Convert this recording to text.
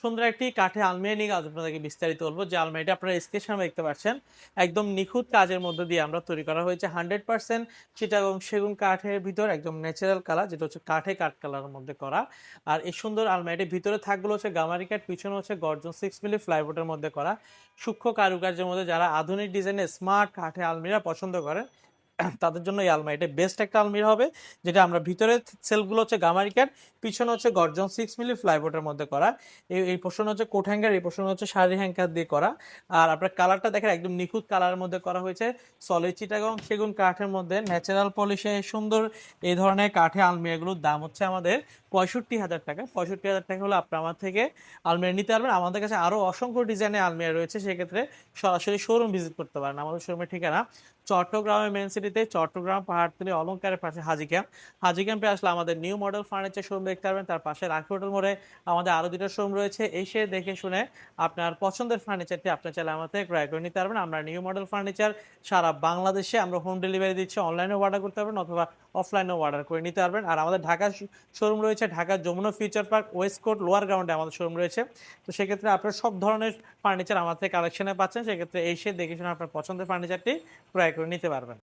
সুন্দর একটি কাঠের আলমারি নিয়ে আজ আপনাদেরকে বিস্তারিত বলবো। যে আলমারিটা আপনারা স্ক্রিনের সামনে দেখতে পাচ্ছেন, একদম নিখুঁত কাজের মধ্যে দিয়ে আমরা তৈরি করা হয়েছে। 100% চিটাগং সেগুন কাঠের ভিতর একদম ন্যাচারাল কালার, যেটা হচ্ছে কাঠ কালারের মধ্যে করা। আর এই সুন্দর আলমারিটির ভিতরে থাকগুলো হচ্ছে গামারি কাঠ, পিছনে হচ্ছে গর্জন 6 মিলি প্লাইউডের মধ্যে করা সূক্ষ্ম কারুকার্যের মধ্যে। যারা আধুনিক ডিজাইনের স্মার্ট কাঠের আলমিরা পছন্দ করেন তাদের জন্য এই আলমারিটা বেস্ট একটা আলমিরা হবে। যেটা আমরা ভিতরে সেলফগুলো হচ্ছে গামারি কাঠ, পিছনে হচ্ছে গর্জন 6 মিলি প্লাইবোর্ডের মধ্যে করা। এই পোর্শন হচ্ছে কোট হ্যাঙ্গার, এই পোর্শন হচ্ছে শাড়ি হ্যাঙ্গার দিয়ে করা। আর আপনার কালারটা দেখেন একদম নিখুঁত কালারের মধ্যে করা হয়েছে। সলিড চিটাগং সেগুন কাঠের মধ্যে ন্যাচারাল পলিশে সুন্দর এই ধরনের কাঠের আলমিরাগুলোর দাম হচ্ছে আমাদের 65,000 টাকা। 65,000 টাকা হলে আপনি আমার থেকে আলমিরা নিতে পারবেন। আমাদের কাছে আরো অসংখ্য ডিজাইনের আলমিরা রয়েছে, সেক্ষেত্রে সরাসরি শোরুম ভিজিট করতে পারেন। আমাদের শোরুমের ঠিকানা চট্টগ্রামের মেন সিটিতে, চট্টগ্রাম পাহাড়তলী অলংকারের পাশে হাজি ক্যাম্প। হাজি ক্যাম্পে আসলে আমাদের নিউ মডেল ফার্নিচার শোরুম দেখতে পারবেন। তার পাশে রাখি হোটেল মোড়ে আমাদের আরো দুটো শোরুম রয়েছে। এসে দেখে শুনে আপনার পছন্দের ফার্নিচারটি আপনার চাইলে আমাদের থেকে ক্রয় করে নিতে পারবেন। আমরা নিউ মডেল ফার্নিচার সারা বাংলাদেশে আমরা হোম ডেলিভারি দিচ্ছি। অনলাইনে অর্ডার করতে পারবেন অথবা অফলাইনেও অর্ডার করে নিতে পারবেন। আর আমাদের ঢাকা শোরুম রয়েছে ঢাকার Jamuna future park west court lower গ্রাউন্ডে আমাদের শোরুম রয়েছে। তো সেক্ষেত্রে আপনার সব ধরনের ফার্নিচার আমাদের থেকে কালেকশনে পাচ্ছেন। সেক্ষেত্রে এসে দেখে শুনে আপনার পছন্দের ফার্নিচারটি ক্রয় করে নিতে পারবেন।